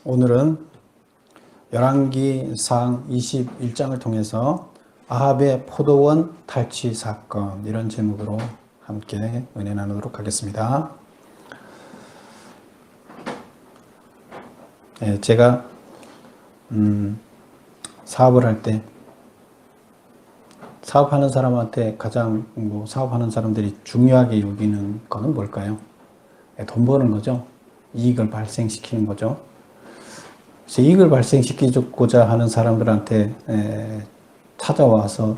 오늘은 열왕기상 21장을 통해서 아합의 포도원 탈취 사건, 이런 제목으로 함께 은혜 나누도록 하겠습니다. 제가 사업을 할 때 사업하는 사람한테 가장 사업하는 사람들이 중요하게 여기는 거는 뭘까요? 돈 버는 거죠. 이익을 발생시키는 거죠. 그래서 이익을 발생시키고자 하는 사람들한테 찾아와서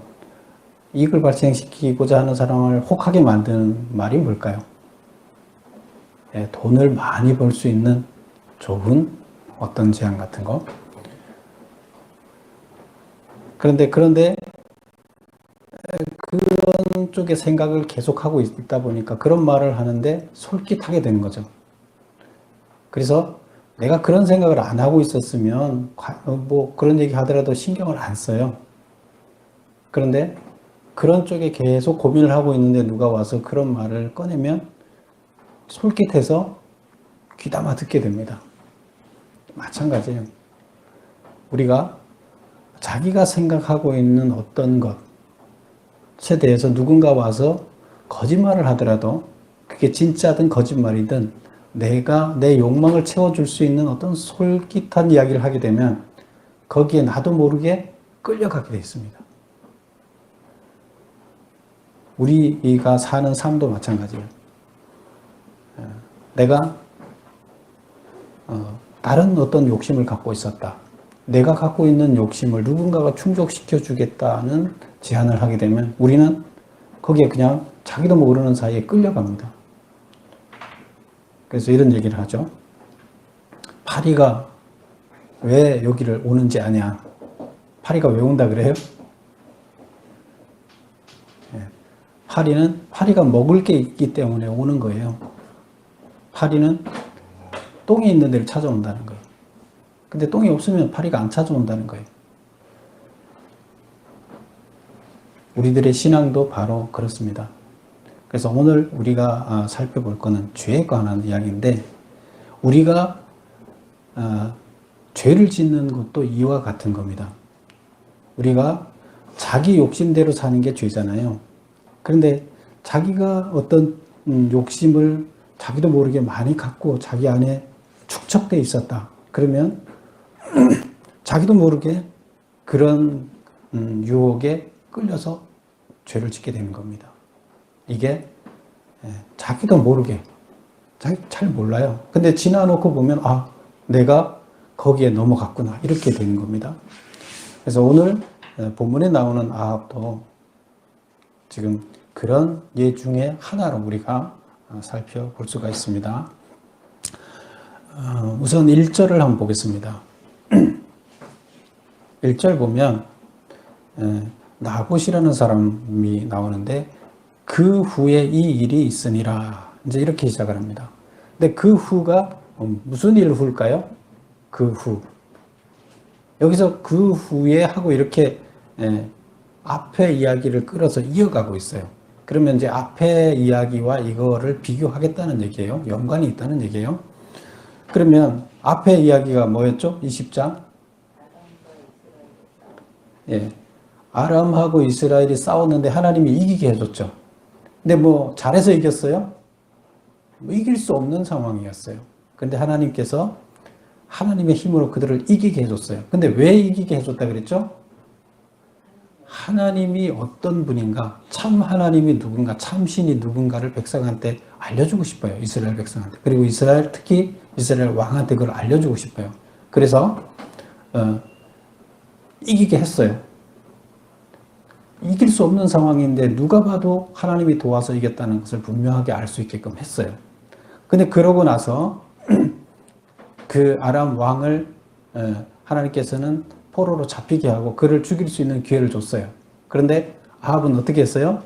이익을 발생시키고자 하는 사람을 혹하게 만드는 말이 뭘까요? 돈을 많이 벌 수 있는 좋은 어떤 제안 같은 거. 그런데 그런 쪽의 생각을 계속하고 있다 보니까 그런 말을 하는데 솔깃하게 되는 거죠. 그래서 내가 그런 생각을 안 하고 있었으면 그런 얘기 하더라도 신경을 안 써요. 그런데 그런 쪽에 계속 고민을 하고 있는데 누가 와서 그런 말을 꺼내면 솔깃해서 귀담아 듣게 됩니다. 마찬가지예요. 우리가 자기가 생각하고 있는 어떤 것에 대해서 누군가 와서 거짓말을 하더라도 그게 진짜든 거짓말이든 내가 내 욕망을 채워줄 수 있는 어떤 솔깃한 이야기를 하게 되면 거기에 나도 모르게 끌려가게 되어 있습니다. 우리가 사는 삶도 마찬가지예요. 내가 다른 어떤 욕심을 갖고 있었다. 내가 갖고 있는 욕심을 누군가가 충족시켜 주겠다는 제안을 하게 되면 우리는 거기에 그냥 자기도 모르는 사이에 끌려갑니다. 그래서 이런 얘기를 하죠. 파리가 왜 여기를 오는지 아냐? 파리가 왜 온다 그래요? 파리가 먹을 게 있기 때문에 오는 거예요. 파리는 똥이 있는 데를 찾아온다는 거예요. 근데 똥이 없으면 파리가 안 찾아온다는 거예요. 우리들의 신앙도 바로 그렇습니다. 그래서 오늘 우리가 살펴볼 것은 죄에 관한 이야기인데, 우리가 죄를 짓는 것도 이와 같은 겁니다. 우리가 자기 욕심대로 사는 게 죄잖아요. 그런데 자기가 어떤 욕심을 자기도 모르게 많이 갖고 자기 안에 축적되어 있었다. 그러면 자기도 모르게 그런 유혹에 끌려서 죄를 짓게 되는 겁니다. 이게 자기도 모르게, 잘 몰라요. 근데 지나놓고 보면 내가 거기에 넘어갔구나, 이렇게 되는 겁니다. 그래서 오늘 본문에 나오는 아합도 지금 그런 예 중에 하나로 우리가 살펴볼 수가 있습니다. 우선 1절을 한번 보겠습니다. 1절 보면 나봇이라는 사람이 나오는데, 그 후에 이 일이 있으니라, 이제 이렇게 시작을 합니다. 근데 그 후가 무슨 일 후일까요? 그 후. 여기서 그 후에 하고 이렇게 앞에 이야기를 끌어서 이어가고 있어요. 그러면 이제 앞에 이야기와 이거를 비교하겠다는 얘기예요. 연관이 있다는 얘기예요. 그러면 앞에 이야기가 뭐였죠? 20장. 아람하고 이스라엘이 싸웠는데 하나님이 이기게 해줬죠. 근데 잘해서 이겼어요? 이길 수 없는 상황이었어요. 근데 하나님께서 하나님의 힘으로 그들을 이기게 해줬어요. 근데 왜 이기게 해줬다 그랬죠? 하나님이 어떤 분인가, 참 하나님이 누군가, 참신이 누군가를 백성한테 알려주고 싶어요. 이스라엘 백성한테. 그리고 특히 이스라엘 왕한테 그걸 알려주고 싶어요. 그래서 이기게 했어요. 이길 수 없는 상황인데 누가 봐도 하나님이 도와서 이겼다는 것을 분명하게 알 수 있게끔 했어요. 근데 그러고 나서 그 아람 왕을 하나님께서는 포로로 잡히게 하고 그를 죽일 수 있는 기회를 줬어요. 그런데 아합은 어떻게 했어요?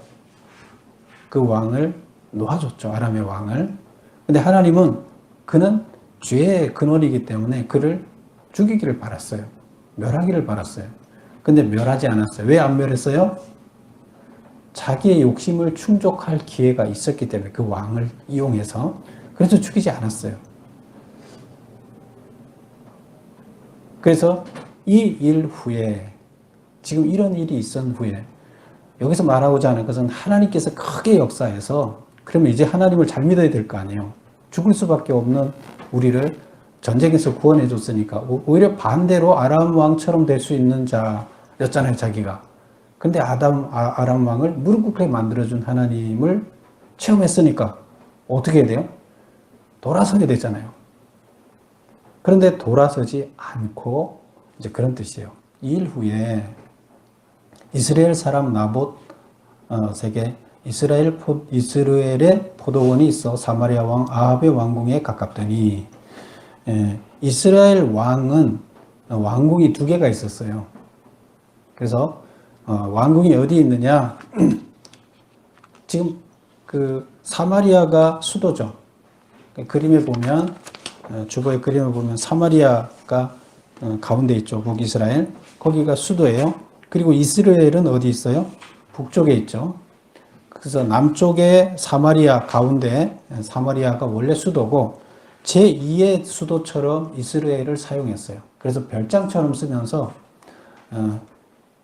그 왕을 놓아줬죠. 아람의 왕을. 근데 하나님은 그는 죄의 근원이기 때문에 그를 죽이기를 바랐어요. 멸하기를 바랐어요. 근데 멸하지 않았어요. 왜 안 멸했어요? 자기의 욕심을 충족할 기회가 있었기 때문에, 그 왕을 이용해서. 그래서 죽이지 않았어요. 그래서 이 일 후에, 지금 이런 일이 있은 후에, 여기서 말하고자 하는 것은 하나님께서 크게 역사해서, 그러면 이제 하나님을 잘 믿어야 될 거 아니에요. 죽을 수밖에 없는 우리를 전쟁에서 구원해 줬으니까, 오히려 반대로 아람 왕처럼 될 수 있는 자였잖아요, 자기가. 근데 아람 왕을 무릎 꿇게 만들어준 하나님을 체험했으니까 어떻게 해야 돼요? 돌아서게 되잖아요. 그런데 돌아서지 않고 이제 그런 뜻이에요. 이 일 후에 이스라엘 사람 나봇에게 이스라엘의 포도원이 있어 사마리아 왕 아합의 왕궁에 가깝더니, 이스라엘 왕은 왕궁이 두 개가 있었어요. 그래서 왕궁이 어디 있느냐? 지금 그 사마리아가 수도죠. 그림에 보면, 주보의 그림을 보면 사마리아가 가운데 있죠. 북이스라엘. 거기가 수도예요. 그리고 이스라엘은 어디 있어요? 북쪽에 있죠. 그래서 남쪽에 사마리아 가운데, 사마리아가 원래 수도고 제2의 수도처럼 이스라엘을 사용했어요. 그래서 별장처럼 쓰면서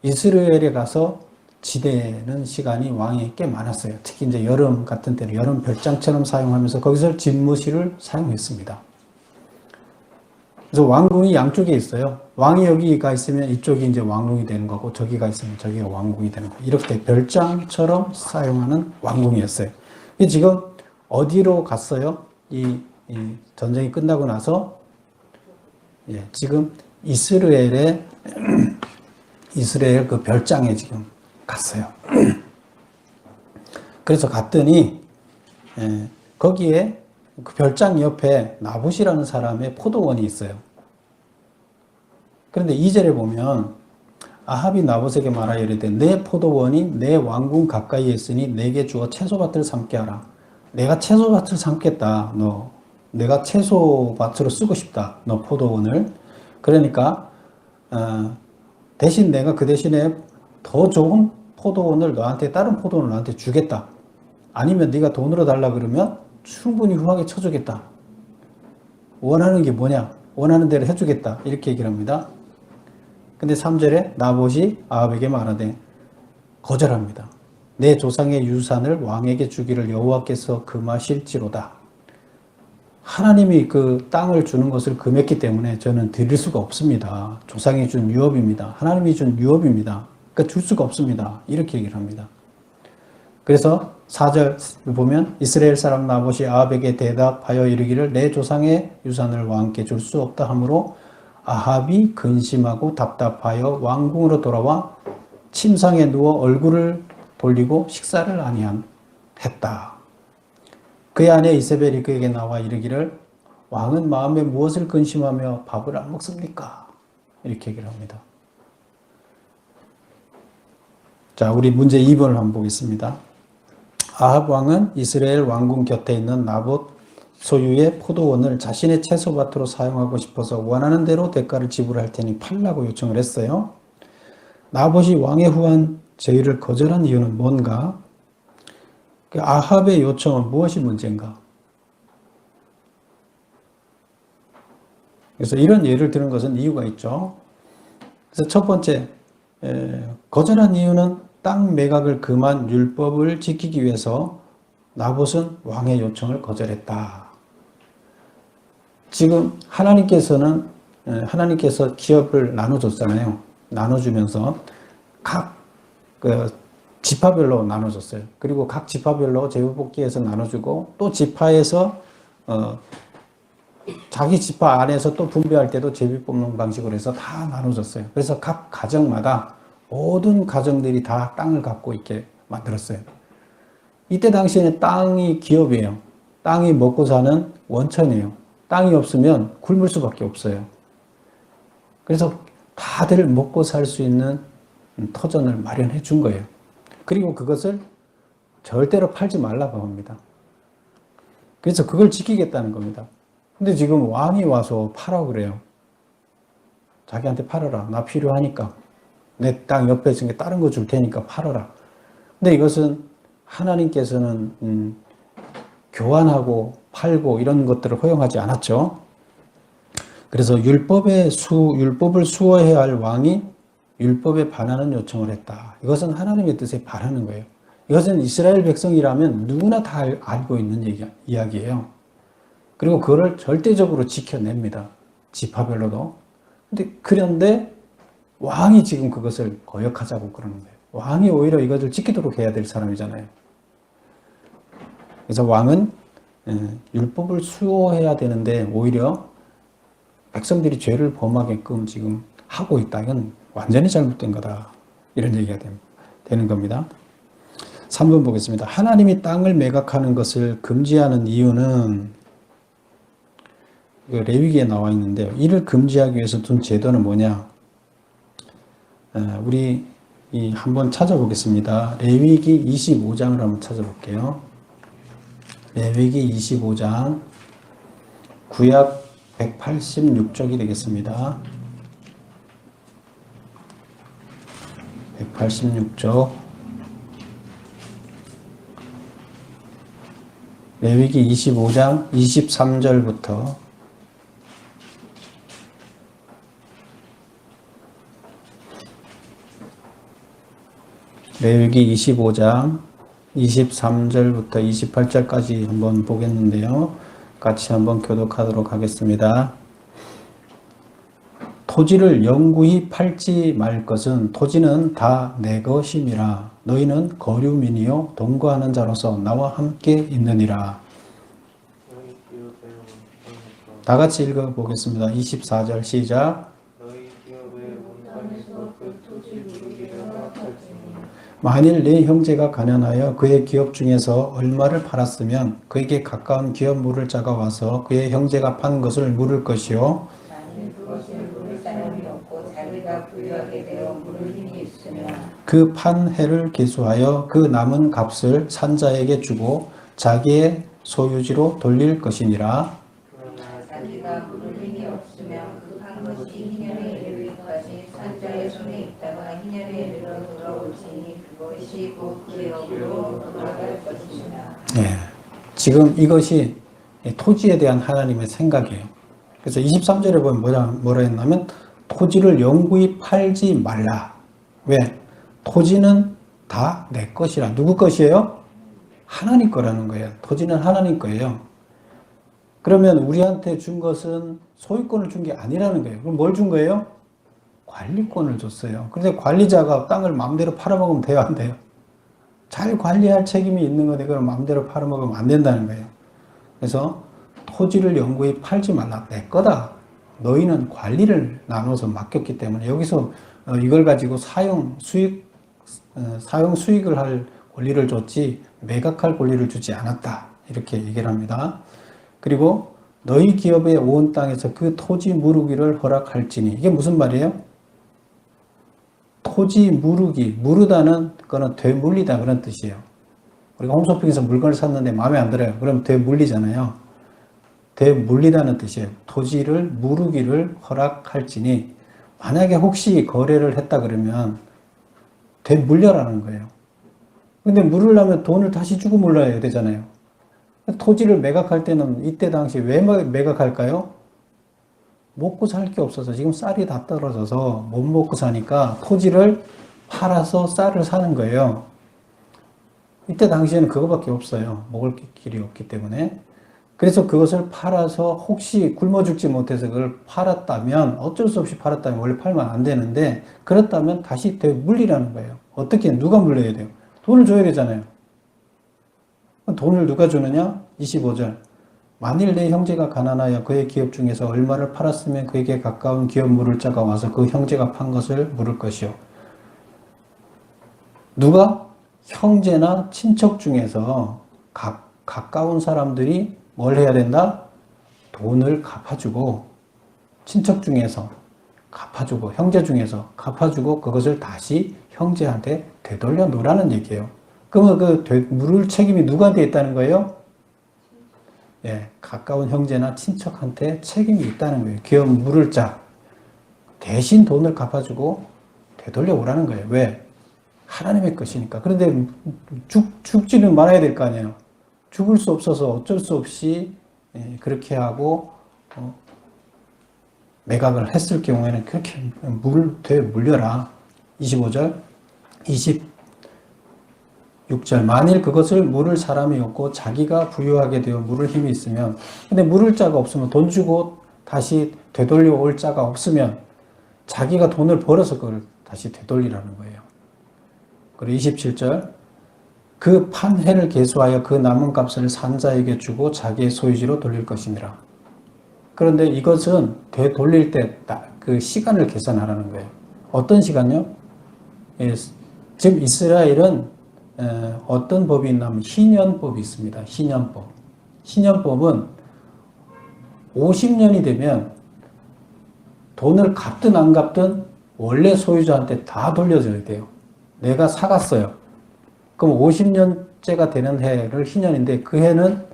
이스라엘에 가서 지내는 시간이 왕이 꽤 많았어요. 특히 이제 여름 같은 때는 여름 별장처럼 사용하면서 거기서 집무실을 사용했습니다. 그래서 왕궁이 양쪽에 있어요. 왕이 여기가 있으면 이쪽이 이제 왕궁이 되는 거고, 저기가 있으면 저기가 왕궁이 되는 거고, 이렇게 별장처럼 사용하는 왕궁이었어요. 지금 어디로 갔어요? 이 전쟁이 끝나고 나서, 지금 이스라엘 그 별장에 지금 갔어요. 그래서 갔더니, 거기에 그 별장 옆에 나봇이라는 사람의 포도원이 있어요. 그런데 2절에 보면 아합이 나봇에게 말하여 이르되 내 포도원이 내 왕궁 가까이에 있으니 내게 주어 채소밭을 삼게 하라. 내가 채소밭을 삼겠다. 내가 채소밭으로 쓰고 싶다. 너 포도원을. 그러니까 대신 내가 그 대신에 더 좋은 포도원을 너한테, 다른 포도원을 너한테 주겠다. 아니면 네가 돈으로 달라 그러면 충분히 후하게 쳐주겠다. 원하는 게 뭐냐? 원하는 대로 해주겠다. 이렇게 얘기를 합니다. 근데 3절에 나봇이 아합에게 말하되 거절합니다. 내 조상의 유산을 왕에게 주기를 여호와께서 금하실지로다. 하나님이 그 땅을 주는 것을 금했기 때문에 저는 드릴 수가 없습니다. 조상이 준 유업입니다. 하나님이 준 유업입니다. 그러니까 줄 수가 없습니다. 이렇게 얘기를 합니다. 그래서 4절 보면 이스라엘 사람 나봇이 아합에게 대답하여 이르기를 내 조상의 유산을 왕께 줄 수 없다 하므로 아합이 근심하고 답답하여 왕궁으로 돌아와 침상에 누워 얼굴을 돌리고 식사를 아니했다. 그의 아내 이세벨이 그에게 나와 이르기를 왕은 마음에 무엇을 근심하며 밥을 안 먹습니까? 이렇게 얘기를 합니다. 자, 우리 문제 2번을 한번 보겠습니다. 아합 왕은 이스라엘 왕궁 곁에 있는 나봇 소유의 포도원을 자신의 채소밭으로 사용하고 싶어서 원하는 대로 대가를 지불할 테니 팔라고 요청을 했어요. 나봇이 왕의 후한 제의를 거절한 이유는 뭔가? 아합의 요청은 무엇이 문제인가? 그래서 이런 예를 드는 것은 이유가 있죠. 그래서 첫 번째, 거절한 이유는 땅 매각을 금한 율법을 지키기 위해서 나봇은 왕의 요청을 거절했다. 지금 하나님께서 기업을 나눠줬잖아요. 나눠주면서 각 지파별로 나눠줬어요. 그리고 각 지파별로 제후복기에서 나눠주고 또 지파에서 자기 지파 안에서 또 분배할 때도 제비 뽑는 방식으로 해서 다 나눠줬어요. 그래서 각 가정마다 모든 가정들이 다 땅을 갖고 있게 만들었어요. 이때 당시에는 땅이 기업이에요. 땅이 먹고 사는 원천이에요. 땅이 없으면 굶을 수밖에 없어요. 그래서 다들 먹고 살 수 있는 터전을 마련해 준 거예요. 그리고 그것을 절대로 팔지 말라고 합니다. 그래서 그걸 지키겠다는 겁니다. 근데 지금 왕이 와서 팔아 그래요. 자기한테 팔아라. 나 필요하니까. 내 땅 옆에 있으니까 다른 거 줄 테니까 팔아라. 근데 이것은 하나님께서는 교환하고 팔고 이런 것들을 허용하지 않았죠. 그래서 율법을 수호해야 할 왕이 율법에 반하는 요청을 했다. 이것은 하나님의 뜻에 반하는 거예요. 이것은 이스라엘 백성이라면 누구나 다 알고 있는 이야기예요. 그리고 그거를 절대적으로 지켜냅니다. 지파별로도. 그런데 왕이 지금 그것을 거역하자고 그러는 거예요. 왕이 오히려 이것을 지키도록 해야 될 사람이잖아요. 그래서 왕은 율법을 수호해야 되는데 오히려 백성들이 죄를 범하게끔 지금 하고 있다. 이건 완전히 잘못된 거다. 이런 얘기가 되는 겁니다. 3번 보겠습니다. 하나님이 땅을 매각하는 것을 금지하는 이유는 레위기에 나와 있는데요. 이를 금지하기 위해서 둔 제도는 뭐냐? 우리 한번 찾아보겠습니다. 레위기 25장을 한번 찾아볼게요. 레위기 25장 구약 186쪽이 되겠습니다. 186쪽 레위기 25장 23절부터 레위기 25장 23절부터 28절까지 한번 보겠는데요. 같이 한번 교독하도록 하겠습니다. 토지를 영구히 팔지 말 것은 토지는 다 내 것임이라. 너희는 거류민이요 동거하는 자로서 나와 함께 있느니라. 다 같이 읽어보겠습니다. 24절 시작. 만일 내 형제가 가난하여 그의 기업 중에서 얼마를 팔았으면 그에게 가까운 기업 물을 자가 와서 그의 형제가 판 것을 물을 것이요. 만일 그것을 물을 사람이 없고 자기가 부유하게 되어 물을 힘이 있으면 그 판 해를 계수하여 그 남은 값을 산자에게 주고 자기의 소유지로 돌릴 것이니라. 그러나 자기가 물을 힘이 없으면 그 판 것이 희년에 이르기까지 산자의 손에 있다가 희년에 이르러 돌아올지니 그것이 곧 그의 업으로 돌아갈 것이니라. 네, 지금 이것이 토지에 대한 하나님의 생각이에요. 그래서 23절에 보면 뭐라 했냐면 토지를 영구히 팔지 말라. 왜? 토지는 다 내 것이라. 누구 것이에요? 하나님 거라는 거예요. 토지는 하나님 거예요. 그러면 우리한테 준 것은 소유권을 준 게 아니라는 거예요. 그럼 뭘 준 거예요? 관리권을 줬어요. 그런데 관리자가 땅을 마음대로 팔아먹으면 돼요, 안 돼요? 잘 관리할 책임이 있는 건데 그걸 마음대로 팔아먹으면 안 된다는 거예요. 그래서 토지를 영구히 팔지 말라. 내 거다. 너희는 관리를 나눠서 맡겼기 때문에 여기서 이걸 가지고 사용 수익을 할 권리를 줬지 매각할 권리를 주지 않았다. 이렇게 얘기를 합니다. 그리고 너희 기업의 온 땅에서 그 토지 무르기를 허락할지니. 이게 무슨 말이에요? 토지 무르다는 거는 되물리다 그런 뜻이에요. 우리가 홈쇼핑에서 물건을 샀는데 마음에 안 들어요. 그럼 되물리잖아요. 되물리다는 뜻이에요. 토지를 무르기를 허락할지니. 만약에 혹시 거래를 했다 그러면 되물려라는 거예요. 근데 물으려면 돈을 다시 주고 물어야 되잖아요. 토지를 매각할 때는 이때 당시 왜 매각할까요? 먹고 살 게 없어서 지금 쌀이 다 떨어져서 못 먹고 사니까 토지를 팔아서 쌀을 사는 거예요. 이때 당시에는 그거밖에 없어요. 먹을 길이 없기 때문에. 그래서 그것을 팔아서 혹시 굶어 죽지 못해서 그걸 팔았다면 어쩔 수 없이 팔았다면 원래 팔면 안 되는데 그렇다면 다시 되물리라는 거예요. 어떻게 누가 물려야 돼요? 돈을 줘야 되잖아요. 돈을 누가 주느냐? 25절. 만일 내 형제가 가난하여 그의 기업 중에서 얼마를 팔았으면 그에게 가까운 기업 물을 자가 와서 그 형제가 판 것을 물을 것이요. 누가? 형제나 친척 중에서 가까운 사람들이 뭘 해야 된다? 돈을 갚아주고 친척 중에서 갚아주고 형제 중에서 갚아주고 그것을 다시 형제한테 되돌려 놓으라는 얘기예요. 그러면 물을 책임이 누구한테 있다는 거예요? 예, 가까운 형제나 친척한테 책임이 있다는 거예요. 기업 물을 자 대신 돈을 갚아주고 되돌려 오라는 거예요. 왜? 하나님의 것이니까. 그런데 죽지는 말아야 될 거 아니에요. 죽을 수 없어서 어쩔 수 없이 그렇게 하고 매각을 했을 경우에는 그렇게 되어 물려라. 25절, 26절. 만일 그것을 물을 사람이 없고 자기가 부유하게 되어 물을 힘이 있으면, 근데 물을 자가 없으면, 돈 주고 다시 되돌려 올 자가 없으면 자기가 돈을 벌어서 그걸 다시 되돌리라는 거예요. 그리고 27절. 그 판회를 계수하여 그 남은 값을 산자에게 주고 자기의 소유지로 돌릴 것이니라. 그런데 이것은 되돌릴 때 그 시간을 계산하라는 거예요. 어떤 시간요? 예, 지금 이스라엘은 어떤 법이 있냐면 희년법이 있습니다. 희년법. 희년법은 50년이 되면 돈을 갚든 안 갚든 원래 소유자한테 다 돌려줘야 돼요. 내가 사갔어요. 그럼 50년째가 되는 해를 희년인데 그 해는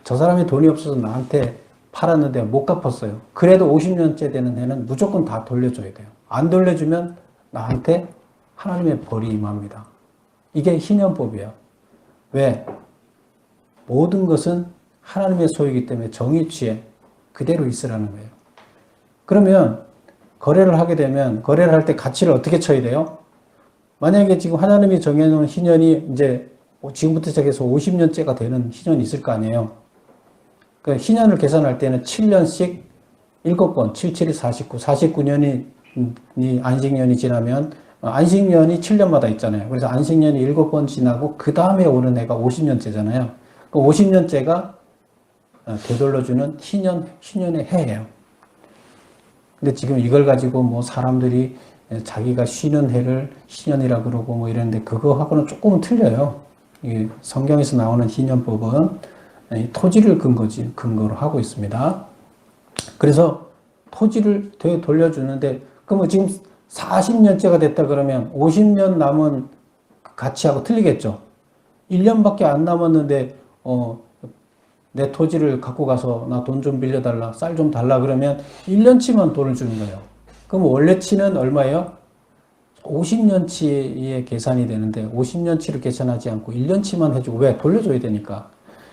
저 사람이 돈이 없어서 나한테 팔았는데 못 갚았어요. 그래도 50년째 되는 해는 무조건 다 돌려줘야 돼요. 안 돌려주면 나한테 하나님의 벌이 임합니다. 이게 희년법이에요. 왜? 모든 것은 하나님의 소유이기 때문에 정의치에 그대로 있으라는 거예요. 그러면 거래를 하게 되면 거래를 할 때 가치를 어떻게 쳐야 돼요? 만약에 지금 하나님이 정해놓은 희년이 이제 지금부터 시작해서 50년째가 되는 희년이 있을 거 아니에요. 그 희년을 계산할 때는 7년씩 7번, 77이 49, 49년이 안식년이 지나면 안식년이 7년마다 있잖아요. 그래서 안식년이 7번 지나고 그 다음에 오는 해가 50년째잖아요. 그 50년째가 되돌려주는 희년의 해예요. 근데 지금 이걸 가지고 뭐 사람들이 자기가 쉬는 해를 희년이라 그러고 뭐 이러는데 그거하고는 조금은 틀려요. 이 성경에서 나오는 희년법은 토지를 근거로 하고 있습니다. 그래서 토지를 돌려주는데 그러면 지금 40년째가 됐다 그러면 50년 남은 가치하고 틀리겠죠. 1년밖에 안 남았는데 내 토지를 갖고 가서 나 돈 좀 빌려달라, 쌀 좀 달라 그러면 1년치만 돈을 주는 거예요. 그럼 원래치는 얼마예요? 50년치의 계산이 되는데 50년치를 계산하지 않고 1년치만 해주고 왜? 돌려줘야 되니까.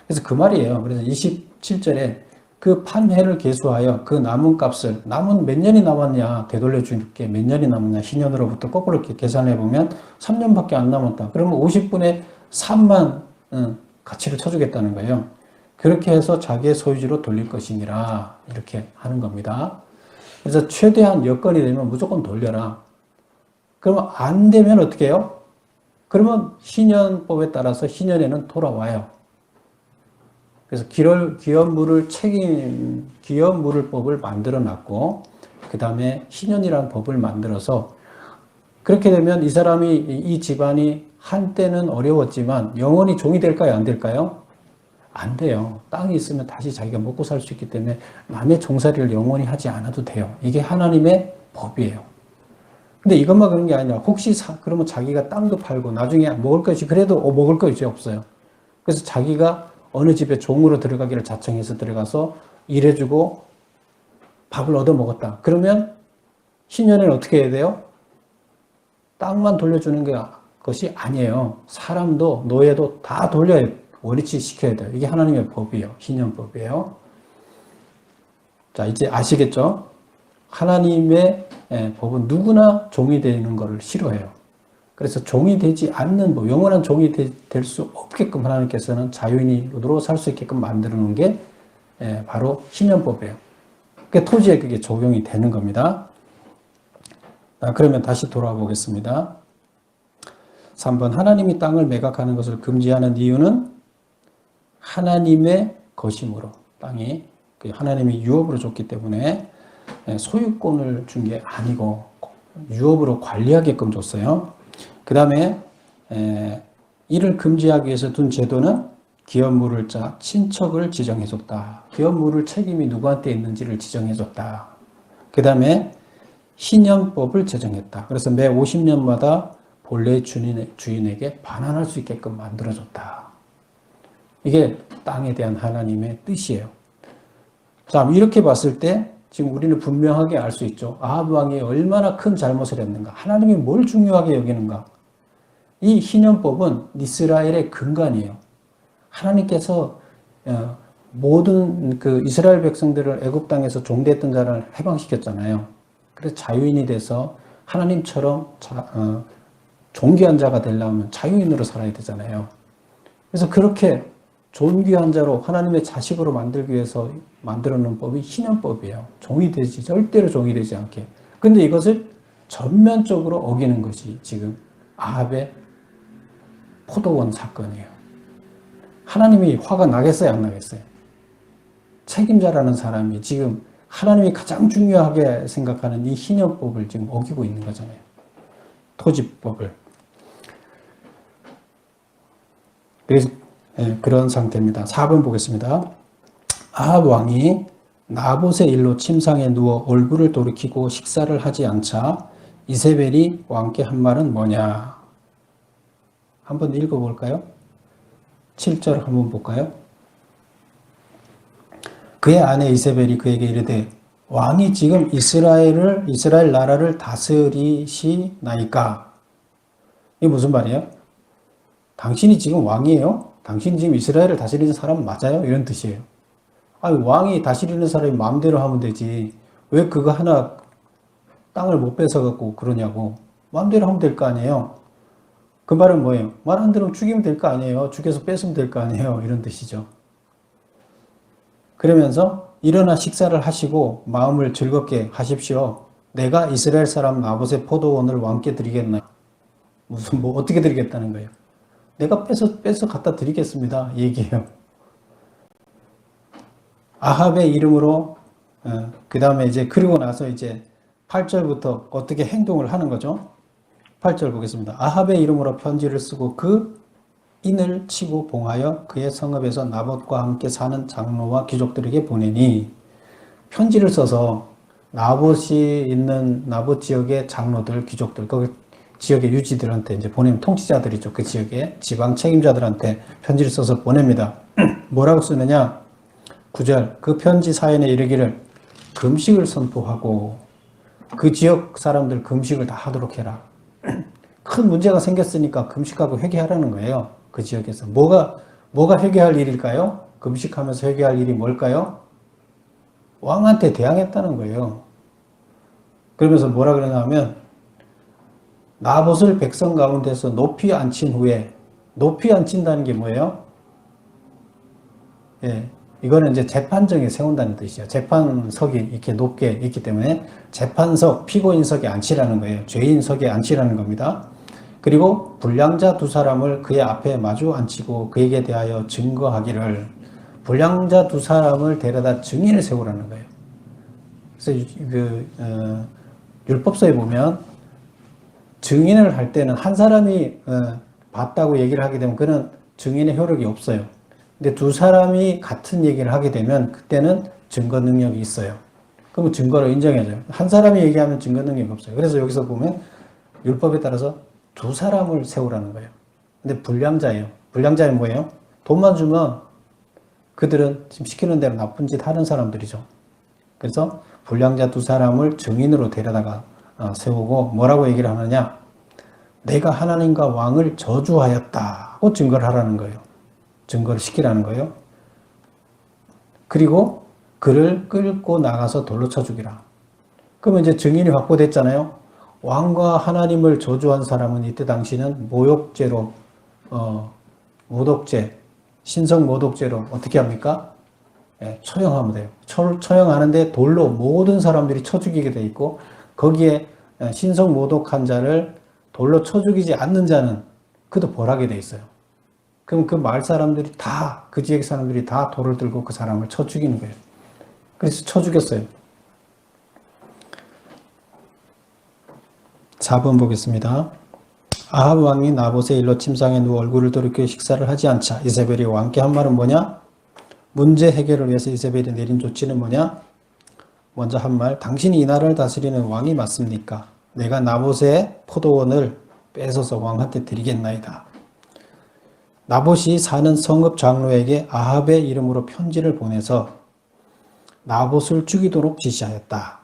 그래서 그 말이에요. 그래서 27절에 그 판회를 계수하여 그 남은 값을 남은 몇 년이 남았냐 되돌려줄게 몇 년이 남았냐 희년으로부터 거꾸로 이렇게 계산해 보면 3년밖에 안 남았다. 그러면 50분의 3만 가치를 쳐주겠다는 거예요. 그렇게 해서 자기의 소유지로 돌릴 것이니라 이렇게 하는 겁니다. 그래서 최대한 여건이 되면 무조건 돌려라. 그러면 안 되면 어떻게 해요? 그러면 희년법에 따라서 희년에는 돌아와요. 그래서 기업 물을 법을 만들어 놨고, 그 다음에 희년이라는 법을 만들어서, 그렇게 되면 이 사람이, 이 집안이 한때는 어려웠지만, 영원히 종이 될까요? 안 될까요? 안 돼요. 땅이 있으면 다시 자기가 먹고 살 수 있기 때문에, 남의 종살이를 영원히 하지 않아도 돼요. 이게 하나님의 법이에요. 근데 이것만 그런 게 아니라, 혹시 그러면 자기가 땅도 팔고, 나중에 먹을 것이, 그래도 먹을 것이 없어요. 그래서 자기가 어느 집에 종으로 들어가기를 자청해서 들어가서 일해주고 밥을 얻어 먹었다. 그러면 희년에는 어떻게 해야 돼요? 땅만 돌려주는 것이 아니에요. 사람도 노예도 다 돌려야 원위치 시켜야 돼요. 이게 하나님의 법이에요. 희년법이에요. 자, 이제 아시겠죠? 하나님의 법은 누구나 종이 되는 것을 싫어해요. 그래서 종이 되지 않는 법, 영원한 종이 될 수 없게끔 하나님께서는 자유인으로 살 수 있게끔 만들어 놓은 게 바로 희년법이에요. 그게 토지에 그게 적용이 되는 겁니다. 자, 그러면 다시 돌아와 보겠습니다. 3번 하나님이 땅을 매각하는 것을 금지하는 이유는 하나님의 것이므로 땅이 하나님이 유업으로 줬기 때문에 소유권을 준 게 아니고 유업으로 관리하게끔 줬어요. 그 다음에 이를 금지하기 위해서 둔 제도는 기업 물을 자 친척을 지정해줬다. 기업 물을 책임이 누구한테 있는지를 지정해줬다. 그 다음에 희년법을 제정했다. 그래서 매 50년마다 본래의 주인에게 반환할 수 있게끔 만들어줬다. 이게 땅에 대한 하나님의 뜻이에요. 자, 이렇게 봤을 때 지금 우리는 분명하게 알 수 있죠. 아합 왕이 얼마나 큰 잘못을 했는가. 하나님이 뭘 중요하게 여기는가. 이 희년법은 이스라엘의 근간이에요. 하나님께서 모든 그 이스라엘 백성들을 애굽 땅에서 종되었던 자를 해방시켰잖아요. 그래서 자유인이 돼서 하나님처럼 존귀한 자가 되려면 자유인으로 살아야 되잖아요. 그래서 그렇게 존귀한 자로 하나님의 자식으로 만들기 위해서 만들어 놓은 법이 신현법이에요. 종이 되지, 절대로 종이 되지 않게. 근데 이것을 전면적으로 어기는 것이 지금 아합의 포도원 사건이에요. 하나님이 화가 나겠어요, 안 나겠어요? 책임자라는 사람이 지금 하나님이 가장 중요하게 생각하는 이 신현법을 지금 어기고 있는 거잖아요. 토지법을. 그래서 그런 상태입니다. 4번 보겠습니다. 아합 왕이 나봇의 일로 침상에 누워 얼굴을 돌이키고 식사를 하지 않자 이세벨이 왕께 한 말은 뭐냐? 한번 읽어볼까요? 7절 한번 볼까요? 그의 아내 이세벨이 그에게 이르되 왕이 지금 이스라엘 나라를 다스리시나이까? 이게 무슨 말이에요? 당신이 지금 왕이에요? 당신이 지금 이스라엘을 다스리는 사람 맞아요? 이런 뜻이에요. 아니, 왕이 다스리는 사람이 마음대로 하면 되지. 왜 그거 하나 땅을 못 뺏어갖고 그러냐고. 마음대로 하면 될 거 아니에요? 그 말은 뭐예요? 말 안 들으면 죽이면 될 거 아니에요? 죽여서 뺏으면 될 거 아니에요? 이런 뜻이죠. 그러면서 일어나 식사를 하시고 마음을 즐겁게 하십시오. 내가 이스라엘 사람 나봇의 포도원을 왕께 드리겠나요? 어떻게 드리겠다는 거예요? 내가 뺏어 갖다 드리겠습니다. 얘기해요. 아합의 이름으로, 그 다음에 그리고 나서 8절부터 어떻게 행동을 하는 거죠? 8절 보겠습니다. 아합의 이름으로 편지를 쓰고 그 인을 치고 봉하여 그의 성읍에서 나봇과 함께 사는 장로와 귀족들에게 보내니, 편지를 써서 나봇이 있는 나봇 지역의 장로들, 귀족들, 그 지역의 유지들한테 보내면, 통치자들이죠. 그 지역의 지방 책임자들한테 편지를 써서 보냅니다. 뭐라고 쓰느냐? 9절, 그 편지 사연에 이르기를 금식을 선포하고 그 지역 사람들 금식을 다 하도록 해라. 큰 문제가 생겼으니까 금식하고 회개하라는 거예요. 그 지역에서. 뭐가 회개할 일일까요? 금식하면서 회개할 일이 뭘까요? 왕한테 대항했다는 거예요. 그러면서 뭐라 그러냐면, 나봇을 백성 가운데서 높이 앉힌 후에, 높이 앉힌다는 게 뭐예요? 이거는 재판정에 세운다는 뜻이죠. 재판석이 이렇게 높게 있기 때문에 재판석, 피고인석에 앉히라는 거예요. 죄인석에 앉히라는 겁니다. 그리고 불량자 두 사람을 그의 앞에 마주 앉히고 그에게 대하여 증거하기를, 불량자 두 사람을 데려다 증인을 세우라는 거예요. 그래서 율법서에 보면 증인을 할 때는 한 사람이 봤다고 얘기를 하게 되면 그는 증인의 효력이 없어요. 근데 두 사람이 같은 얘기를 하게 되면 그때는 증거 능력이 있어요. 그럼 증거로 인정해줘요. 한 사람이 얘기하면 증거 능력이 없어요. 그래서 여기서 보면 율법에 따라서 두 사람을 세우라는 거예요. 근데 불량자예요. 불량자는 뭐예요? 돈만 주면 그들은 지금 시키는 대로 나쁜 짓 하는 사람들이죠. 그래서 불량자 두 사람을 증인으로 데려다가 세우고 뭐라고 얘기를 하느냐? 내가 하나님과 왕을 저주하였다고 증거를 하라는 거예요. 증거를 시키라는 거예요. 그리고 그를 끌고 나가서 돌로 쳐 죽이라. 그러면 증인이 확보됐잖아요. 왕과 하나님을 저주한 사람은 이때 당시는 모욕죄로, 모독죄, 신성 모독죄로 어떻게 합니까? 처형하면 돼요. 처형하는데 돌로 모든 사람들이 쳐 죽이게 돼 있고, 거기에 신성 모독한 자를 돌로 쳐 죽이지 않는 자는 그도 벌하게 돼 있어요. 그럼 그 마을 사람들이 다, 그 지역 사람들이 다 돌을 들고 그 사람을 쳐 죽이는 거예요. 그래서 쳐 죽였어요. 4번 보겠습니다. 아합 왕이 나봇의 일로 침상에 누워 얼굴을 돌이켜 식사를 하지 않자 이세벨이 왕께 한 말은 뭐냐? 문제 해결을 위해서 이세벨이 내린 조치는 뭐냐? 먼저 한 말, 당신이 이 나라를 다스리는 왕이 맞습니까? 내가 나봇의 포도원을 뺏어서 왕한테 드리겠나이다. 나봇이 사는 성읍 장로에게 아합의 이름으로 편지를 보내서 나봇을 죽이도록 지시하였다.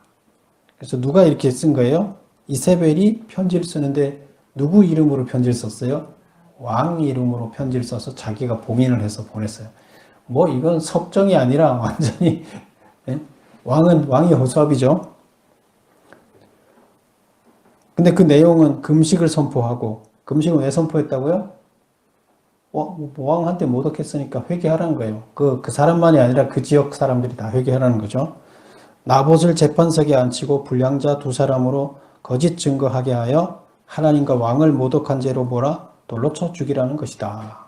그래서 누가 이렇게 쓴 거예요? 이세벨이 편지를 쓰는데 누구 이름으로 편지를 썼어요? 왕 이름으로 편지를 써서 자기가 봉인을 해서 보냈어요. 뭐 이건 섭정이 아니라 완전히 예? 왕이 허수아비죠. 근데 그 내용은 금식을 선포하고 금식은 왜 선포했다고요? 왕한테 모독했으니까 회개하라는 거예요. 그 사람만이 아니라 그 지역 사람들이 다 회개하라는 거죠. 나봇을 재판석에 앉히고 불량자 두 사람으로 거짓 증거하게 하여 하나님과 왕을 모독한 죄로 몰아 돌로 쳐 죽이라는 것이다.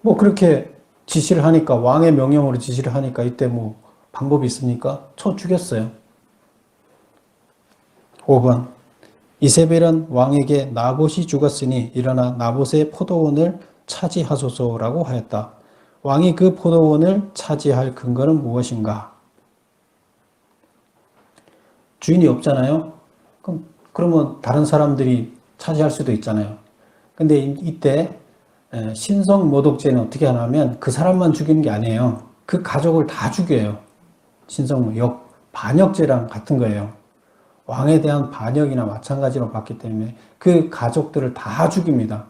뭐 그렇게 지시를 하니까 왕의 명령으로 지시를 하니까 이때 뭐 방법이 있습니까? 쳐 죽였어요. 5번 이세벨은 왕에게 나봇이 죽었으니 일어나 나봇의 포도원을 차지하소서라고 하였다. 왕이 그 포도원을 차지할 근거는 무엇인가? 주인이 없잖아요. 그러면 다른 사람들이 차지할 수도 있잖아요. 근데 이때 신성 모독죄는 어떻게 하냐면 그 사람만 죽이는 게 아니에요. 그 가족을 다 죽여요. 신성 반역죄랑 같은 거예요. 왕에 대한 반역이나 마찬가지로 봤기 때문에 그 가족들을 다 죽입니다.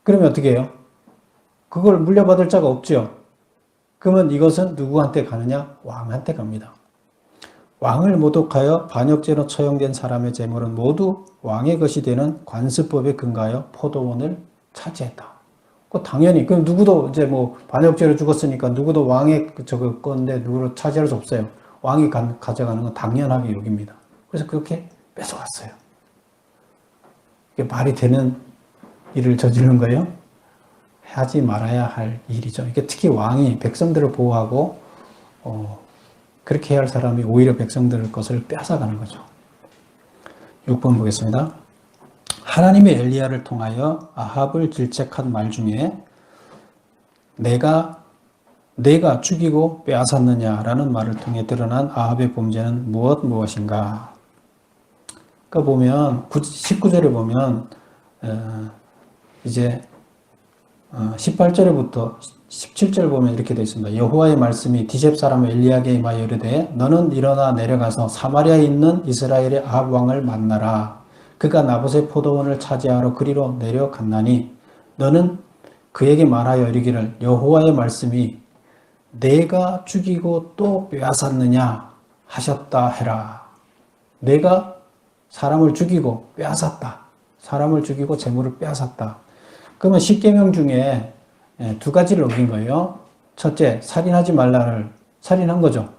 그러면 어떻게 해요? 그걸 물려받을 자가 없죠. 그러면 이것은 누구한테 가느냐? 왕한테 갑니다. 왕을 모독하여 반역죄로 처형된 사람의 재물은 모두 왕의 것이 되는 관습법에 근거하여 포도원을 차지했다. 당연히 그럼 누구도 이제 뭐 반역죄로 죽었으니까 누구도 왕의 저거 건데 누구로 차지할 수 없어요. 왕이 가져가는 건 당연하게 여깁니다. 그래서 그렇게 뺏어왔어요. 이게 말이 되는 일을 저지르는 거예요? 하지 말아야 할 일이죠. 이게 특히 왕이 백성들을 보호하고 그렇게 해야 할 사람이 오히려 백성들 것을 뺏어가는 거죠. 6번 보겠습니다. 하나님의 엘리야를 통하여 아합을 질책한 말 중에 내가 죽이고 빼앗았느냐라는 말을 통해 드러난 아합의 범죄는 무엇인가? 그러니까 보면 19절에 보면 이제 18절부터 17절 보면 이렇게 되어 있습니다. 여호와의 말씀이 디셉 사람 엘리야에게 임하여 이르되 너는 일어나 내려가서 사마리아에 있는 이스라엘의 아합 왕을 만나라. 그가 나봇의 포도원을 차지하러 그리로 내려갔나니 너는 그에게 말하여 이르기를 여호와의 말씀이 내가 죽이고 또 빼앗았느냐 하셨다 해라. 내가 사람을 죽이고 빼앗았다. 사람을 죽이고 재물을 빼앗았다. 그러면 10계명 중에 두 가지를 어긴 거예요. 첫째, 살인하지 말라를 살인한 거죠.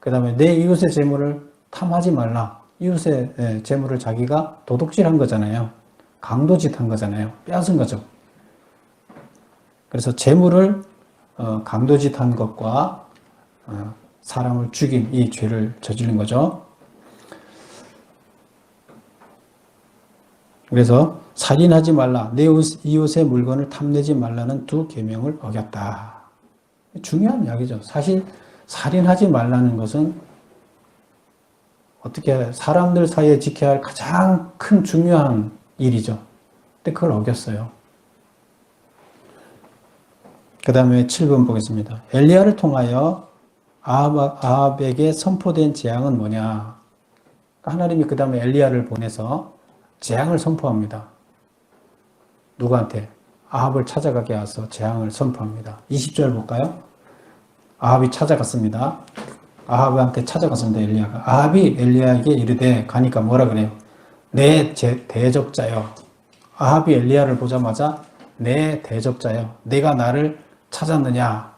그 다음에 내 이웃의 재물을 탐하지 말라. 이웃의 재물을 자기가 도둑질한 거잖아요. 강도짓한 거잖아요. 빼앗은 거죠. 그래서 재물을 강도짓한 것과 사람을 죽인 이 죄를 저지른 거죠. 그래서 살인하지 말라, 내 이웃의 물건을 탐내지 말라는 두 계명을 어겼다. 중요한 이야기죠. 사실 살인하지 말라는 것은 어떻게 사람들 사이에 지켜야 할 가장 큰 중요한 일이죠. 근데 그걸 어겼어요. 그 다음에 7번 보겠습니다. 엘리야를 통하여 아합에게 선포된 재앙은 뭐냐? 하나님이 그 다음에 엘리야를 보내서 재앙을 선포합니다. 누구한테? 아합을 찾아가게 해서 재앙을 선포합니다. 20절 볼까요? 아합이 찾아갔습니다. 아합한테 찾아갔습니다. 엘리야가. 아합이 엘리야에게 이르되 가니까 뭐라 그래요? 내 대적자여. 아합이 엘리야를 보자마자 내 대적자여. 내가 나를 찾았느냐?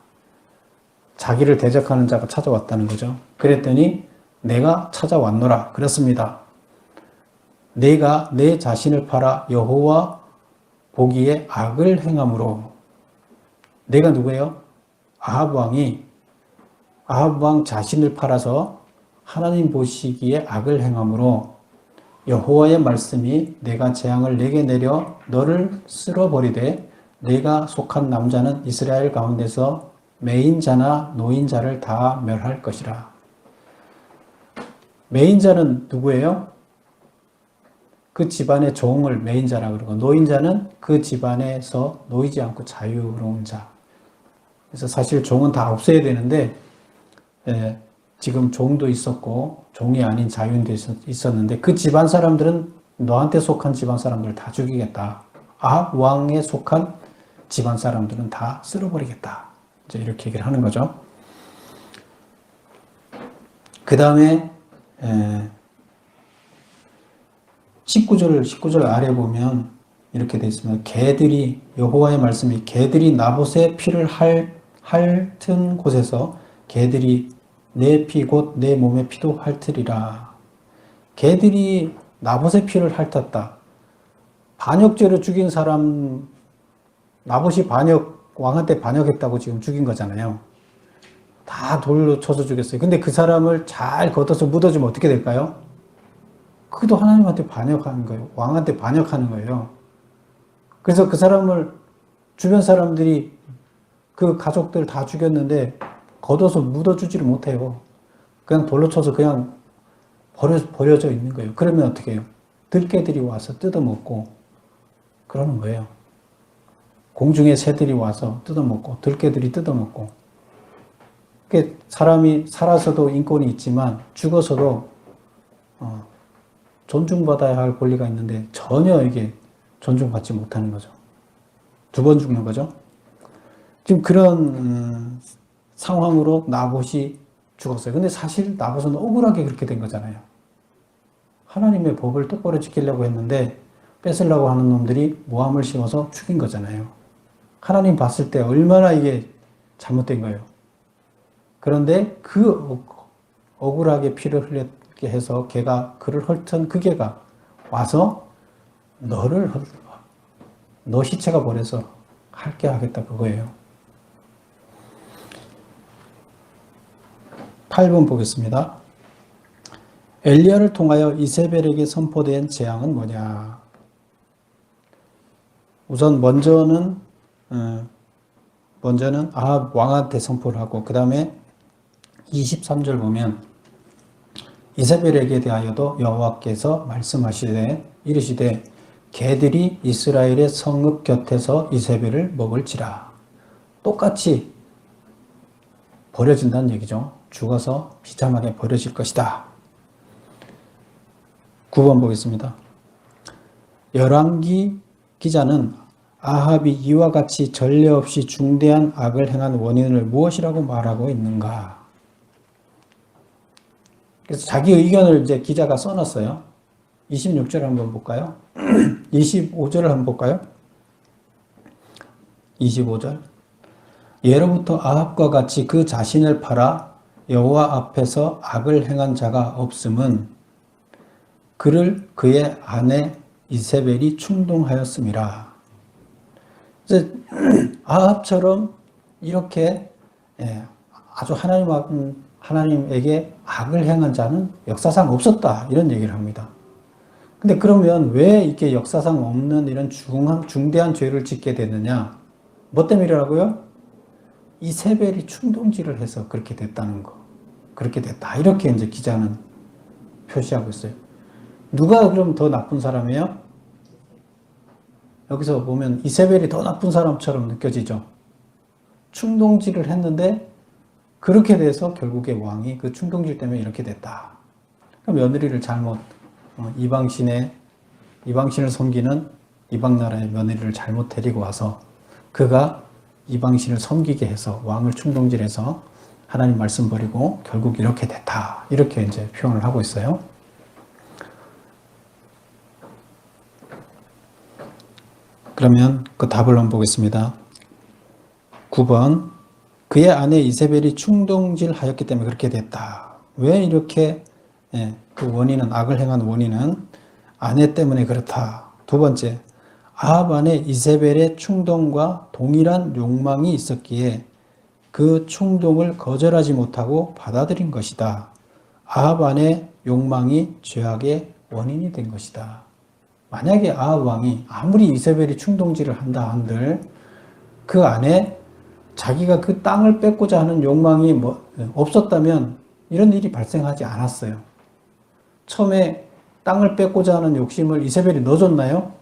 자기를 대적하는 자가 찾아왔다는 거죠. 그랬더니 내가 찾아왔노라. 그렇습니다. 내가 내 자신을 팔아 여호와 보기에 악을 행함으로. 내가 누구예요? 아합 왕 자신을 팔아서 하나님 보시기에 악을 행함으로 여호와의 말씀이 내가 재앙을 내게 내려 너를 쓸어버리되 내가 속한 남자는 이스라엘 가운데서 매인자나 노인자를 다 멸할 것이라. 매인자는 누구예요? 그 집안의 종을 매인자라 그러고 노인자는 그 집안에서 놓이지 않고 자유로운 자. 그래서 사실 종은 다 없애야 되는데 지금 종도 있었고 종이 아닌 자유인도 있었는데 그 집안 사람들은 너한테 속한 집안 사람들을 다 죽이겠다. 아합 왕에 속한 집안 사람들은 다 쓸어버리겠다. 이제 이렇게 얘기를 하는 거죠. 그 다음에 19절 아래 보면 이렇게 되어 있습니다. 개들이 여호와의 말씀이 개들이 나봇의 피를 핥은 곳에서 개들이 내 피 곧 내 몸의 피도 핥으리라. 개들이 나봇의 피를 핥았다. 반역죄로 죽인 사람 나봇이 왕한테 반역했다고 지금 죽인 거잖아요. 다 돌로 쳐서 죽였어요. 근데 그 사람을 잘 걷어서 묻어주면 어떻게 될까요? 그도 하나님한테 반역하는 거예요. 왕한테 반역하는 거예요. 그래서 그 사람을 주변 사람들이 그 가족들 다 죽였는데 걷어서 묻어주지를 못해요. 그냥 돌로 쳐서 그냥 버려져 있는 거예요. 그러면 어떻게 해요? 들개들이 와서 뜯어먹고 그러는 거예요. 공중의 새들이 와서 뜯어먹고 들개들이 뜯어먹고. 사람이 살아서도 인권이 있지만 죽어서도 존중받아야 할 권리가 있는데 전혀 이게 존중받지 못하는 거죠. 2번 죽는 거죠. 지금 그런 상황으로 나봇이 죽었어요. 근데 사실 나봇은 억울하게 그렇게 된 거잖아요. 하나님의 법을 똑바로 지키려고 했는데 뺏으려고 하는 놈들이 모함을 심어서 죽인 거잖아요. 하나님 봤을 때 얼마나 이게 잘못된 거예요. 그런데 그 억울하게 피를 흘렸게 해서 걔가 그를 헐튼 그 개가 와서 너 시체가 버려서 할게 하겠다 그거예요. 8번 보겠습니다. 엘리야를 통하여 이세벨에게 선포된 재앙은 뭐냐? 우선 먼저는 아합 왕한테 선포를 하고 그 다음에 23절 보면 이세벨에게 대하여도 여호와께서 말씀하시되 이르시되 개들이 이스라엘의 성읍 곁에서 이세벨을 먹을지라. 똑같이 버려진다는 얘기죠. 죽어서 비참하게 버려질 것이다. 9번 보겠습니다. 열왕기 기자는 아합이 이와 같이 전례 없이 중대한 악을 행한 원인을 무엇이라고 말하고 있는가? 그래서 자기 의견을 이제 기자가 써놨어요. 26절 한번 볼까요? 25절을 한번 볼까요? 25절. 예로부터 아합과 같이 그 자신을 팔아 여호와 앞에서 악을 행한 자가 없음은 그를 그의 아내 이세벨이 충동하였음이라. 이제 아합처럼 이렇게 아주 하나님에게 악을 행한 자는 역사상 없었다 이런 얘기를 합니다. 근데 그러면 왜 이렇게 역사상 없는 이런 중대한 죄를 짓게 됐느냐? 뭐 때문이라고요? 이세벨이 충동질을 해서 그렇게 됐다는 거. 그렇게 됐다. 이렇게 이제 기자는 표시하고 있어요. 누가 그럼 더 나쁜 사람이에요? 여기서 보면 이세벨이 더 나쁜 사람처럼 느껴지죠. 충동질을 했는데 그렇게 돼서 결국에 왕이 그 충동질 때문에 이렇게 됐다. 며느리를 잘못 이방신을 섬기는 이방 나라의 며느리를 잘못 데리고 와서 그가 이방신을 섬기게 해서 왕을 충동질해서 하나님 말씀 버리고 결국 이렇게 됐다. 이렇게 이제 표현을 하고 있어요. 그러면 그 답을 한번 보겠습니다. 9번. 그의 아내 이세벨이 충동질 하였기 때문에 그렇게 됐다. 왜 이렇게 그 원인은 악을 행한 원인은 아내 때문에 그렇다. 2번째. 아합 안에 이세벨의 충동과 동일한 욕망이 있었기에 그 충동을 거절하지 못하고 받아들인 것이다. 아합 안의 욕망이 죄악의 원인이 된 것이다. 만약에 아합 왕이 아무리 이세벨이 충동질을 한다 한들 그 안에 자기가 그 땅을 뺏고자 하는 욕망이 없었다면 이런 일이 발생하지 않았어요. 처음에 땅을 뺏고자 하는 욕심을 이세벨이 넣어줬나요?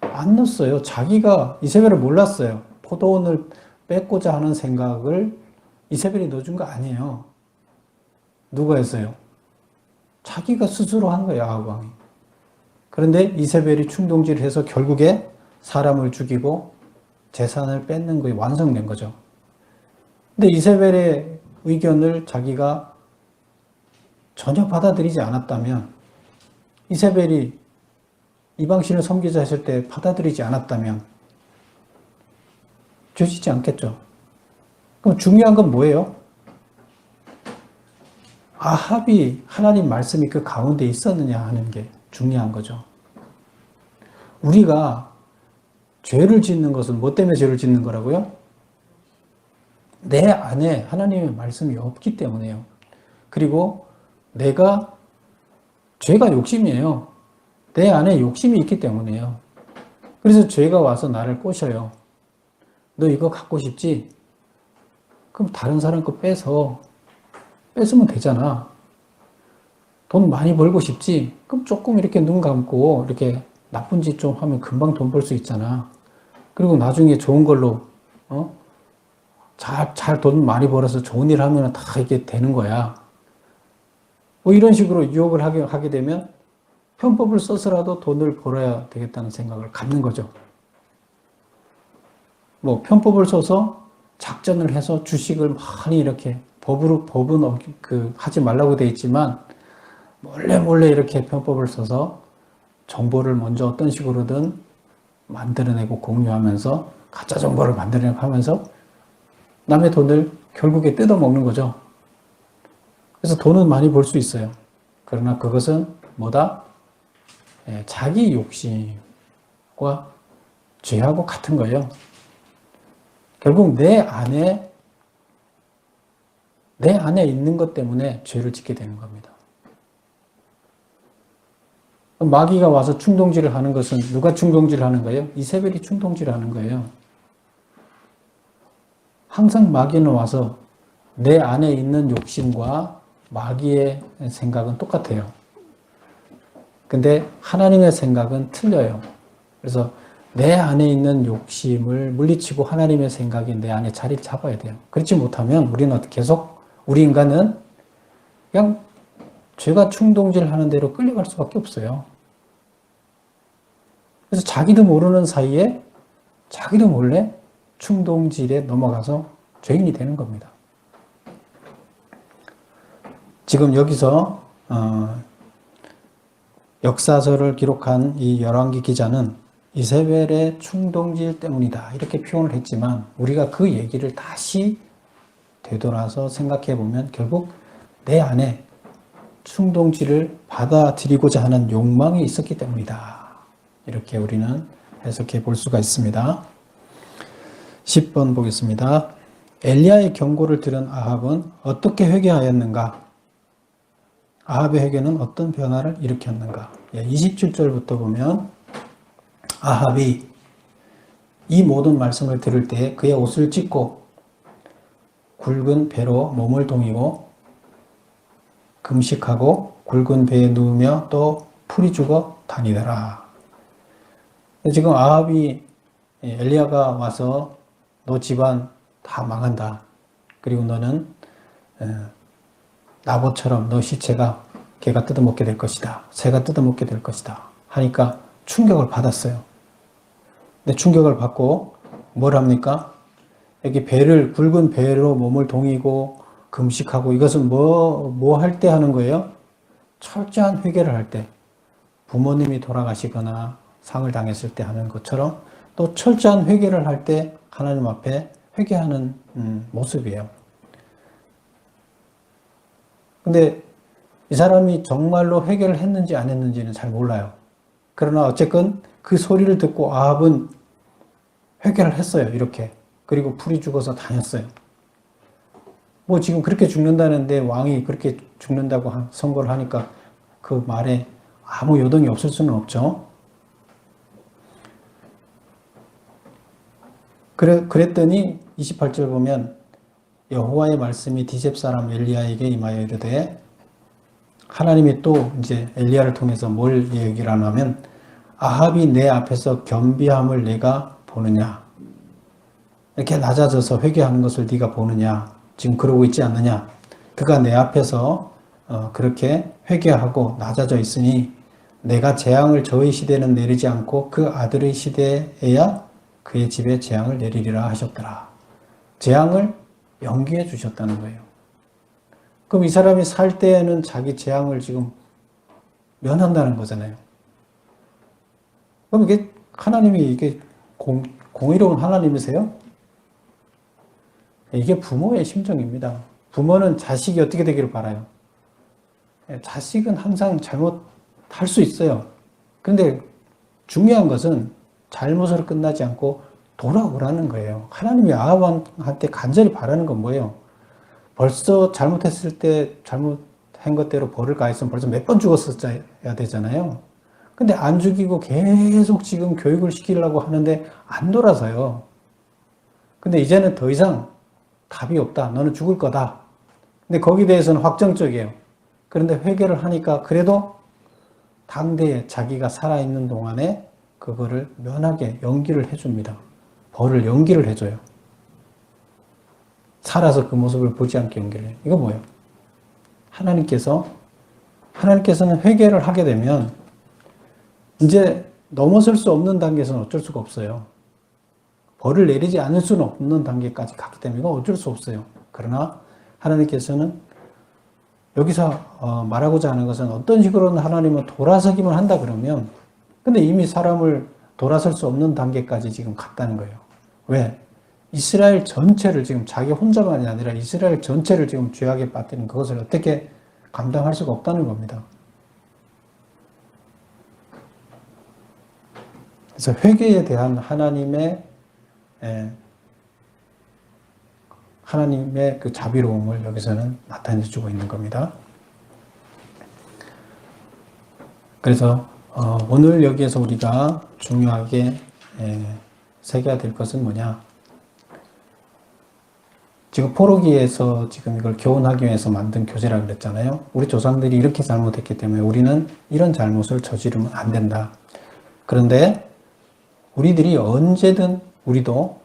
안 넣었어요. 자기가 이세벨을 몰랐어요. 포도원을 뺏고자 하는 생각을 이세벨이 넣어준 거 아니에요. 누가 했어요? 자기가 스스로 한 거예요, 아합 왕이. 그런데 이세벨이 충동질을 해서 결국에 사람을 죽이고 재산을 뺏는 거에 완성된 거죠. 근데 이세벨의 의견을 자기가 전혀 받아들이지 않았다면, 이세벨이 이방신을 섬기자 했을 때 받아들이지 않았다면 죄짓지 않겠죠. 그럼 중요한 건 뭐예요? 아합이 하나님 말씀이 그 가운데 있었느냐 하는 게 중요한 거죠. 우리가 죄를 짓는 것은 뭐 때문에 죄를 짓는 거라고요? 내 안에 하나님의 말씀이 없기 때문에요. 그리고 내가 죄가 욕심이에요. 내 안에 욕심이 있기 때문에요. 그래서 죄가 와서 나를 꼬셔요. 너 이거 갖고 싶지? 그럼 다른 사람 거 뺏으면 되잖아. 돈 많이 벌고 싶지? 그럼 조금 이렇게 눈 감고 이렇게 나쁜 짓 좀 하면 금방 돈 벌 수 있잖아. 그리고 나중에 좋은 걸로 잘 돈 많이 벌어서 좋은 일 하면 다 이게 되는 거야. 뭐 이런 식으로 유혹을 하게 되면 편법을 써서라도 돈을 벌어야 되겠다는 생각을 갖는 거죠. 뭐 편법을 써서 작전을 해서 주식을 많이 이렇게 법은 하지 말라고 돼 있지만 몰래 이렇게 편법을 써서 정보를 먼저 어떤 식으로든 만들어내고 공유하면서 가짜 정보를 만들어내고 하면서 남의 돈을 결국에 뜯어먹는 거죠. 그래서 돈은 많이 벌 수 있어요. 그러나 그것은 뭐다? 자기 욕심과 죄하고 같은 거예요. 결국 내 안에 있는 것 때문에 죄를 짓게 되는 겁니다. 마귀가 와서 충동질을 하는 것은 누가 충동질을 하는 거예요? 이세벨이 충동질을 하는 거예요. 항상 마귀는 와서 내 안에 있는 욕심과 마귀의 생각은 똑같아요. 근데 하나님의 생각은 틀려요. 그래서 내 안에 있는 욕심을 물리치고 하나님의 생각이 내 안에 자리를 잡아야 돼요. 그렇지 못하면 우리 인간은 그냥 죄가 충동질 하는 대로 끌려갈 수밖에 없어요. 그래서 자기도 모르는 사이에 자기도 몰래 충동질에 넘어가서 죄인이 되는 겁니다. 지금 여기서 역사서를 기록한 이 열왕기 기자는 이세벨의 충동질 때문이다 이렇게 표현을 했지만 우리가 그 얘기를 다시 되돌아서 생각해 보면 결국 내 안에 충동질을 받아들이고자 하는 욕망이 있었기 때문이다. 이렇게 우리는 해석해 볼 수가 있습니다. 10번 보겠습니다. 엘리야의 경고를 들은 아합은 어떻게 회개하였는가? 아합의 회개는 어떤 변화를 일으켰는가? 27절부터 보면 아합이 이 모든 말씀을 들을 때 그의 옷을 찢고 굵은 배로 몸을 동이고 금식하고 굵은 배에 누우며 또 풀이 죽어 다니더라. 지금 아합이 엘리야가 와서 너 집안 다 망한다. 그리고 너는 나봇처럼 너 시체가 개가 뜯어먹게 될 것이다. 새가 뜯어먹게 될 것이다. 하니까 충격을 받았어요. 근데 충격을 받고 뭘 합니까? 여기 굵은 배로 몸을 동이고 금식하고 이것은 뭐 할 때 하는 거예요? 철저한 회개를 할 때. 부모님이 돌아가시거나 상을 당했을 때 하는 것처럼 또 철저한 회개를 할 때 하나님 앞에 회개하는 모습이에요. 근데 이 사람이 정말로 회개를 했는지 안 했는지는 잘 몰라요. 그러나 어쨌건 그 소리를 듣고 아합은 회개를 했어요. 이렇게. 그리고 풀이 죽어서 다녔어요. 뭐 지금 그렇게 죽는다는데 왕이 그렇게 죽는다고 선고를 하니까 그 말에 아무 요동이 없을 수는 없죠. 그랬더니 28절 보면 여호와의 말씀이 디셉 사람 엘리야에게 임하여 이르되 하나님이 또 이제 엘리야를 통해서 뭘 얘기를 하냐면 아합이 내 앞에서 겸비함을 내가 보느냐 이렇게 낮아져서 회개하는 것을 네가 보느냐 지금 그러고 있지 않느냐 그가 내 앞에서 그렇게 회개하고 낮아져 있으니 내가 재앙을 저의 시대는 내리지 않고 그 아들의 시대에야 그의 집에 재앙을 내리리라 하셨더라. 재앙을 연기해 주셨다는 거예요. 그럼 이 사람이 살 때에는 자기 재앙을 지금 면한다는 거잖아요. 그럼 이게 하나님이 이게 공의로운 하나님이세요? 이게 부모의 심정입니다. 부모는 자식이 어떻게 되기를 바라요. 자식은 항상 잘못할 수 있어요. 그런데 중요한 것은 잘못으로 끝나지 않고 돌아오라는 거예요. 하나님이 아합한테 간절히 바라는 건 뭐예요? 벌써 잘못했을 때 잘못한 것대로 벌을 가했으면 벌써 몇 번 죽었어야 되잖아요. 근데 안 죽이고 계속 지금 교육을 시키려고 하는데 안 돌아서요. 근데 이제는 더 이상 답이 없다. 너는 죽을 거다. 근데 거기에 대해서는 확정적이에요. 그런데 회개를 하니까 그래도 당대에 자기가 살아있는 동안에 그거를 면하게 연기를 해줍니다. 벌을 연기를 해줘요. 살아서 그 모습을 보지 않게 연기를 해요. 이거 뭐예요? 하나님께서는 회개를 하게 되면 이제 넘어설 수 없는 단계에서는 어쩔 수가 없어요. 벌을 내리지 않을 수는 없는 단계까지 갔기 때문에 이건 어쩔 수 없어요. 그러나 하나님께서는 여기서 말하고자 하는 것은 어떤 식으로는 하나님은 돌아서기만 한다 그러면 근데 이미 사람을 돌아설 수 없는 단계까지 지금 갔다는 거예요. 왜? 이스라엘 전체를 지금 자기 혼자만이 아니라 이스라엘 전체를 지금 죄악에 빠뜨린 그것을 어떻게 감당할 수가 없다는 겁니다. 그래서 회개에 대한 하나님의 그 자비로움을 여기서는 나타내주고 있는 겁니다. 그래서 오늘 여기에서 우리가 중요하게 새겨야 될 것은 뭐냐? 지금 포로기에서 지금 이걸 교훈하기 위해서 만든 교재라고 그랬잖아요. 우리 조상들이 이렇게 잘못했기 때문에 우리는 이런 잘못을 저지르면 안 된다. 그런데 우리들이 언제든 우리도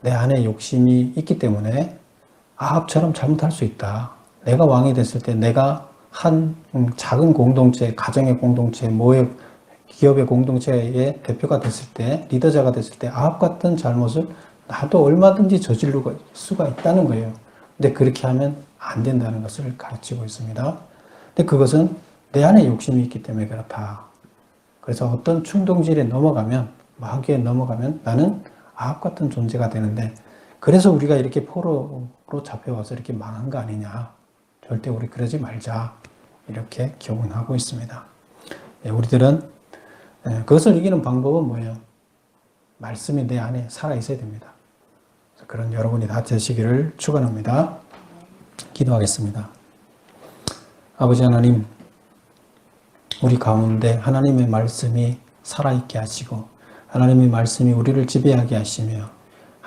내 안에 욕심이 있기 때문에 아합처럼 잘못할 수 있다. 내가 왕이 됐을 때 내가 한 작은 공동체, 가정의 공동체, 기업의 공동체의 대표가 됐을 때, 리더자가 됐을 때 아합 같은 잘못을 나도 얼마든지 저지를 수가 있다는 거예요. 근데 그렇게 하면 안 된다는 것을 가르치고 있습니다. 근데 그것은 내 안에 욕심이 있기 때문에 그렇다. 그래서 어떤 충동질에 넘어가면, 마귀에 넘어가면 나는 아합 같은 존재가 되는데, 그래서 우리가 이렇게 포로로 잡혀와서 이렇게 망한 거 아니냐. 절대 우리 그러지 말자. 이렇게 교훈하고 있습니다. 우리들은 그것을 이기는 방법은 뭐예요? 말씀이 내 안에 살아있어야 됩니다. 그런 여러분이 다 되시기를 축원합니다. 기도하겠습니다. 아버지 하나님, 우리 가운데 하나님의 말씀이 살아있게 하시고 하나님의 말씀이 우리를 지배하게 하시며